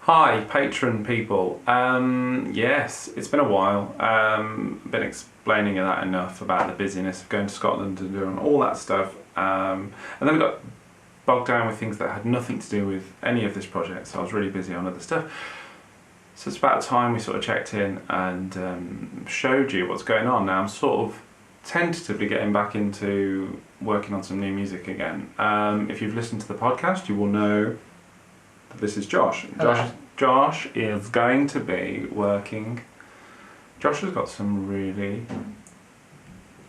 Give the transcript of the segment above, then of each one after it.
Hi, patron people. Yes, it's been a while. Been explaining that enough about the busyness of going to Scotland and doing all that stuff. And then I got bogged down with things that had nothing to do with any of this project, so I was really busy on other stuff. So it's about time we sort of checked in and showed you what's going on. Now I'm sort of tentatively getting back into working on some new music again. If you've listened to the podcast, you will know that this is Josh. Josh is going to be working. Josh has got some really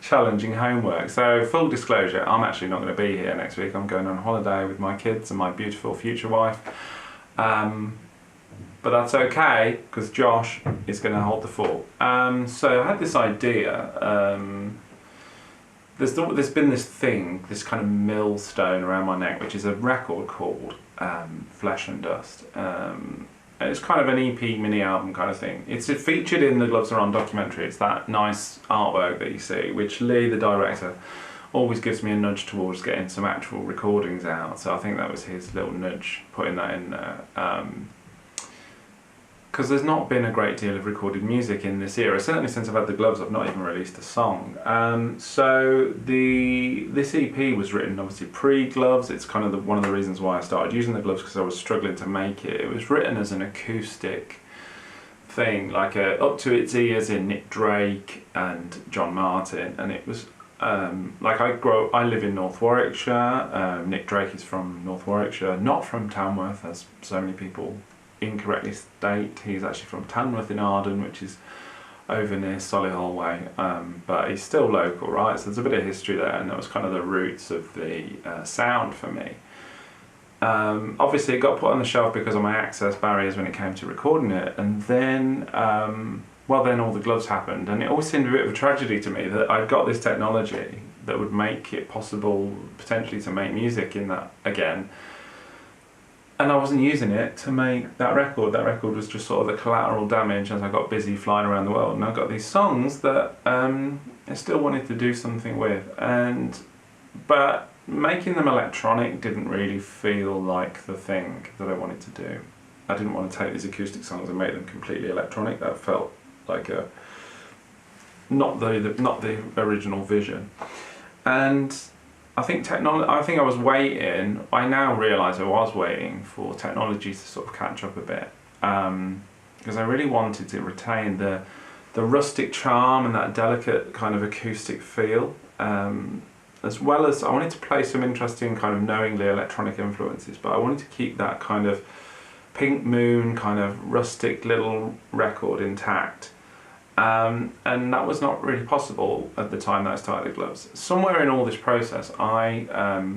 challenging homework. So full disclosure, I'm actually not going to be here next week. I'm going on holiday with my kids and my beautiful future wife. But that's okay because Josh is going to hold the fort. So I had this idea. There's been this thing, this kind of millstone around my neck, which is a record called Flesh and Dust. It's kind of an EP mini album kind of thing. It's featured in the Gloves Are On documentary. It's that nice artwork that you see, which Lee, the director, always gives me a nudge towards getting some actual recordings out. So I think that was his little nudge, putting that in there. Because there's not been a great deal of recorded music in this era. Certainly since I've had the Gloves, I've not even released a song. So this EP was written obviously pre-Gloves. It's kind of one of the reasons why I started using the Gloves, because I was struggling to make it. It was written as an acoustic thing, like up to its ears in Nick Drake and John Martin, and it was I live in North Warwickshire. Nick Drake is from North Warwickshire, not from Tamworth, as so many people incorrectly state. He's actually from Tamworth in Arden, which is over near Solihull way, but he's still local, right? So there's a bit of history there, and that was kind of the roots of the sound for me. Obviously it got put on the shelf because of my access barriers when it came to recording it, and then then all the Gloves happened, and it always seemed a bit of a tragedy to me that I'd got this technology that would make it possible potentially to make music in that again, and I wasn't using it to make that record. That record was just sort of the collateral damage as I got busy flying around the world. And I got these songs that I still wanted to do something with. But making them electronic didn't really feel like the thing that I wanted to do. I didn't want to take these acoustic songs and make them completely electronic. That felt like not the original vision. And I think I was waiting. I now realise I was waiting for technology to sort of catch up a bit, because I really wanted to retain the rustic charm and that delicate kind of acoustic feel, as well as I wanted to play some interesting kind of knowingly electronic influences, but I wanted to keep that kind of Pink Moon kind of rustic little record intact. And that was not really possible at the time that I started the Gloves. Somewhere in all this process, I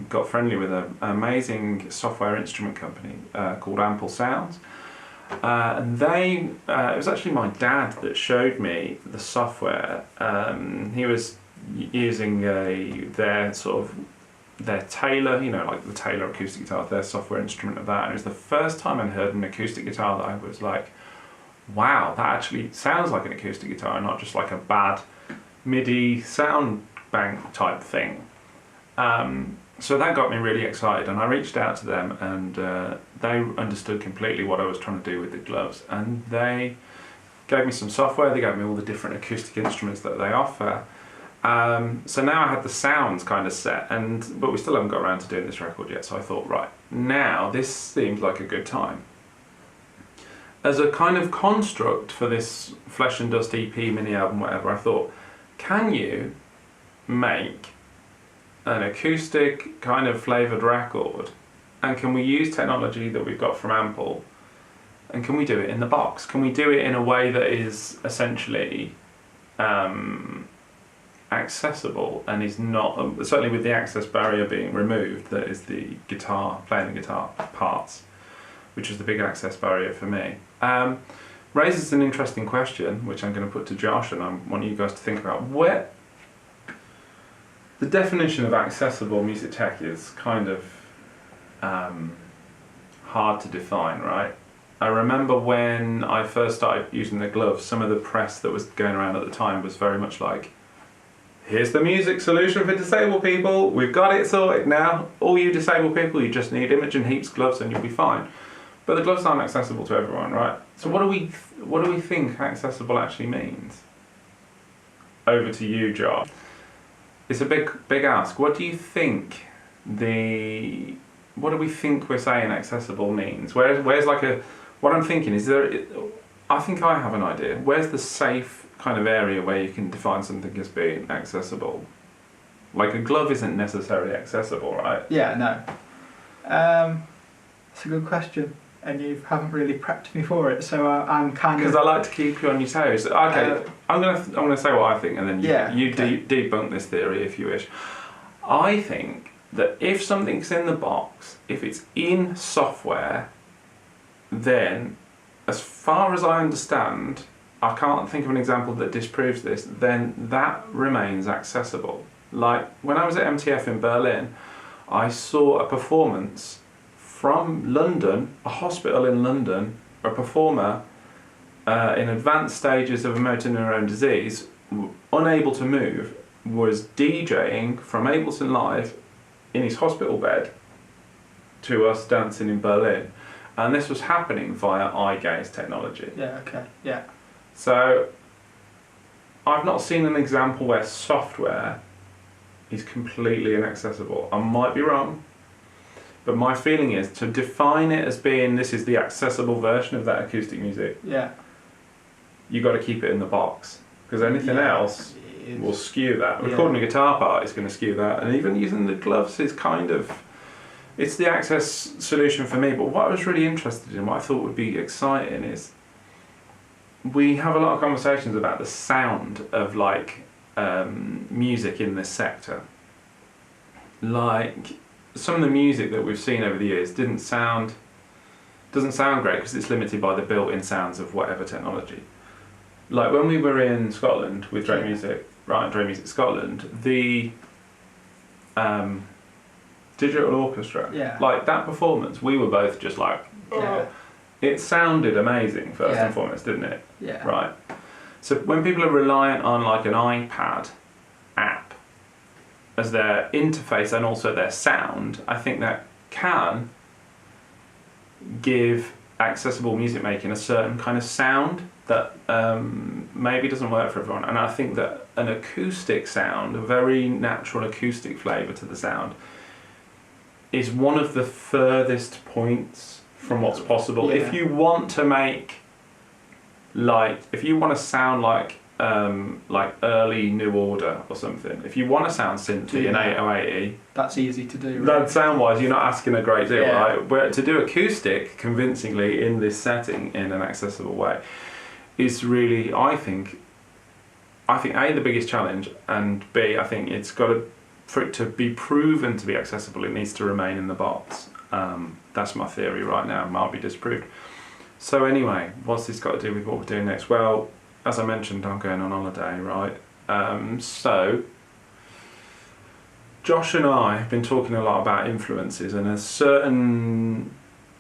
got friendly with an amazing software instrument company called Ample Sounds. And it was actually my dad that showed me the software. He was using their Taylor, like the Taylor acoustic guitar, their software instrument of that. And it was the first time I heard an acoustic guitar that I was like, wow, that actually sounds like an acoustic guitar, not just like a bad MIDI sound bank type thing. So that got me really excited, and I reached out to them, and they understood completely what I was trying to do with the Gloves, and they gave me some software. They gave me all the different acoustic instruments that they offer. So now I had the sounds kind of set, but we still haven't got around to doing this record yet, so I thought, right, now this seems like a good time. As a kind of construct for this Flesh and Dust EP, mini album, whatever, I thought, can you make an acoustic kind of flavoured record, and can we use technology that we've got from Ample, and can we do it in the box? Can we do it in a way that is essentially accessible and is not, certainly with the access barrier being removed, that is the guitar, playing the guitar parts, which is the big access barrier for me. Raises an interesting question, which I'm going to put to Josh, and I want you guys to think about. Where the definition of accessible music tech is kind of hard to define, right? I remember when I first started using the Gloves, some of the press that was going around at the time was very much like, here's the music solution for disabled people, we've got it sorted now. All you disabled people, you just need Imogen Heap's gloves and you'll be fine. But the gloves aren't accessible to everyone, right? So what do we think accessible actually means? Over to you, Josh. It's a big ask. What do you think what do we think we're saying accessible means? Where's like what I'm thinking is I think I have an idea. Where's the safe kind of area where you can define something as being accessible? Like a glove isn't necessarily accessible, right? Yeah, no. That's a good question, and you haven't really prepped me for it, so I'm kind of... Because I like to keep you on your toes. Okay, I'm gonna say what I think, and then you debunk this theory if you wish. I think that if something's in the box, if it's in software, then, as far as I understand, I can't think of an example that disproves this, then that remains accessible. Like, when I was at MTF in Berlin, I saw a performance from London, a hospital in London, a performer in advanced stages of a motor neurone disease, unable to move, was DJing from Ableton Live in his hospital bed to us dancing in Berlin. And this was happening via eye gaze technology. Yeah, okay, yeah. So, I've not seen an example where software is completely inaccessible. I might be wrong, but my feeling is to define it as being this is the accessible version of that acoustic music. Yeah. You got to keep it in the box, because anything else will skew that. Recording a guitar part is going to skew that, and even using the gloves is kind of, it's the access solution for me. But what I was really interested in, what I thought would be exciting, is we have a lot of conversations about the sound of like music in this sector. Like, some of the music that we've seen over the years doesn't sound great because it's limited by the built-in sounds of whatever technology. Like when we were in Scotland with Drake Music, right, Drake Music Scotland, the digital orchestra, like that performance, we were both just like, it sounded amazing first and foremost, didn't it? Yeah. Right. So when people are reliant on like an iPad app as their interface and also their sound, I think that can give accessible music making a certain kind of sound that maybe doesn't work for everyone. And I think that an acoustic sound, a very natural acoustic flavour to the sound, is one of the furthest points from what's possible. If you want to make, like, if you want to sound like early New Order or something, if you want to sound synthy in 808, that's easy to do, right? That sound-wise, you're not asking a great deal, right? Where to do acoustic convincingly in this setting in an accessible way is really, I think A, the biggest challenge, and B, I think it's got to, for it to be proven to be accessible, it needs to remain in the box. That's my theory right now, might be disproved. So anyway, what's this got to do with what we're doing next? Well, as I mentioned, I'm going on holiday, right? So Josh and I have been talking a lot about influences, and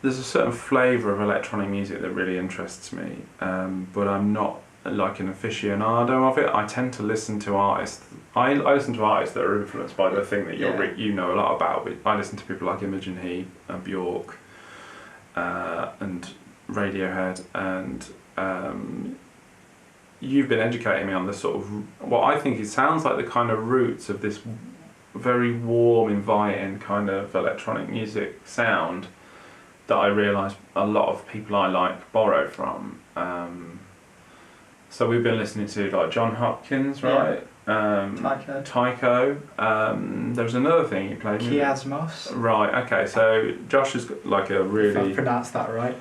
there's a certain flavour of electronic music that really interests me, but I'm not like an aficionado of it. I tend to listen to artists. I listen to artists that are influenced by the thing that you know a lot about. I listen to people like Imogen Heap and Bjork and Radiohead, and you've been educating me on the sort of what I think it sounds like the kind of roots of this very warm, inviting kind of electronic music sound that I realise a lot of people I like borrow from. So we've been listening to like John Hopkins, right? Tycho. There was another thing you played. Kiasmos. Right. Okay. So Josh has got like a really. If I pronounced that right.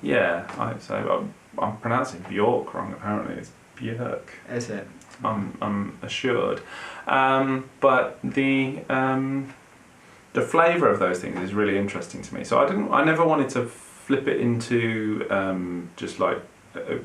Yeah, I hope so. I'm pronouncing Bjork wrong. Apparently, it's Björk. Is it? I'm assured. But the flavour of those things is really interesting to me. So I never wanted to flip it into just like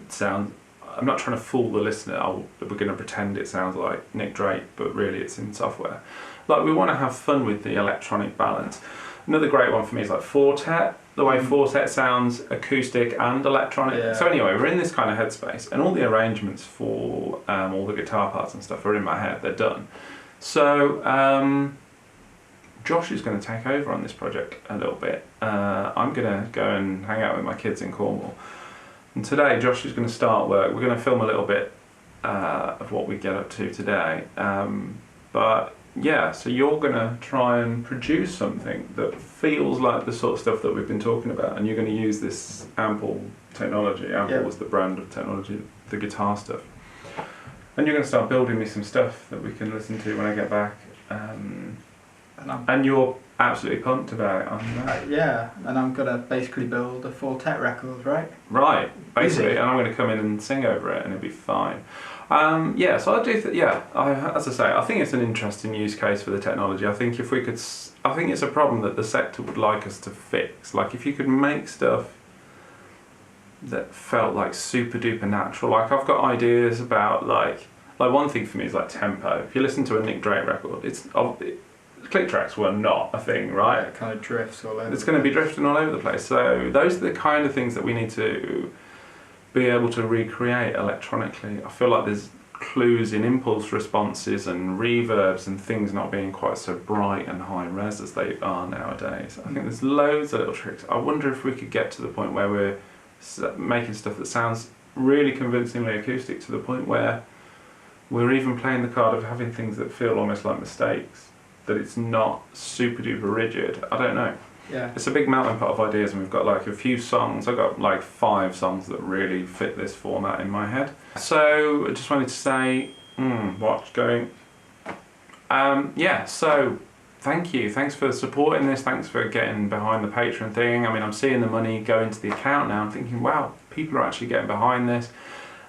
sound. I'm not trying to fool the listener. We're going to pretend it sounds like Nick Drake, but really it's in software. Like, we want to have fun with the electronic balance. Another great one for me is like Fortet. The way Fortet sounds acoustic and electronic. Yeah. So anyway, we're in this kind of headspace, and all the arrangements for all the guitar parts and stuff are in my head. They're done. So Josh is going to take over on this project a little bit. I'm going to go and hang out with my kids in Cornwall. And today, Josh is going to start work. We're going to film a little bit of what we get up to today. But yeah, so you're going to try and produce something that feels like the sort of stuff that we've been talking about, and you're going to use this Ample technology. Ample was the brand of technology, the guitar stuff. And you're going to start building me some stuff that we can listen to when I get back. And you're absolutely pumped about it, aren't you? Yeah, and I'm going to basically build a full tech record, right? Right, basically, and I'm going to come in and sing over it and it'll be fine. Yeah, so I do, as I say, I think it's an interesting use case for the technology. I think if we could, I think it's a problem that the sector would like us to fix. Like if you could make stuff that felt like super duper natural. Like I've got ideas about like one thing for me is like tempo. If you listen to a Nick Drake record, click tracks were not a thing, right? Yeah, it kind of drifts all over. It's going to be drifting all over the place. So those are the kind of things that we need to be able to recreate electronically. I feel like there's clues in impulse responses and reverbs and things not being quite so bright and high res as they are nowadays. I think there's loads of little tricks. I wonder if we could get to the point where we're making stuff that sounds really convincingly acoustic, to the point where we're even playing the card of having things that feel almost like mistakes, that it's not super duper rigid. I don't know. Yeah. It's a big melting pot of ideas, and we've got like a few songs. I've got like 5 songs that really fit this format in my head. So I just wanted to say, watch going. Yeah, so thank you. Thanks for supporting this. Thanks for getting behind the Patreon thing. I mean, I'm seeing the money go into the account now. I'm thinking, wow, people are actually getting behind this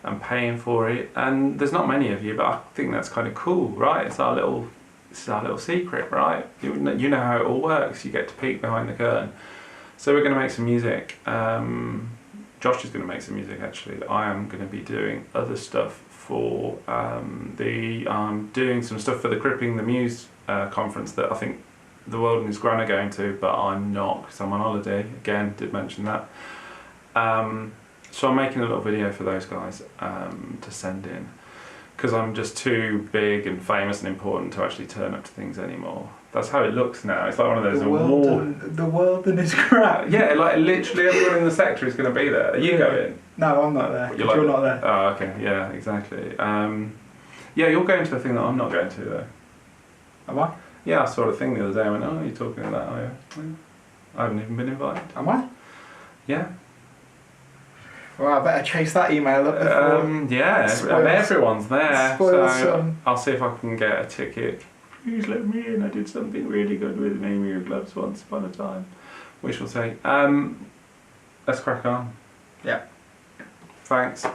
and paying for it. And there's not many of you, but I think that's kind of cool, right? It's our little secret, right? You know how it all works. You get to peek behind the curtain. So we're going to make some music. Josh is going to make some music, actually. I am going to be doing other stuff for I'm doing some stuff for the Crippling the Muse conference that I think the world and his gran are going to, but I'm not because I'm on holiday. Again, did mention that. So I'm making a little video for those guys to send in, because I'm just too big and famous and important to actually turn up to things anymore. That's how it looks now. It's like one of those the world and its crap. Yeah, like literally everyone in the sector is going to be there. Are you going? No, I'm not there. You're not there. Oh, okay. Yeah, exactly. Yeah, you're going to a thing that I'm not going to, though. Am I? Yeah, I saw a thing the other day. I went, oh, you're talking about that, are you? I haven't even been invited. Am I? Yeah. Well, I better chase that email up before. Yeah, everyone's there. So some. I'll see if I can get a ticket. Please let me in. I did something really good with Name Your Gloves once upon a time. We shall see. Let's crack on. Yeah. Thanks.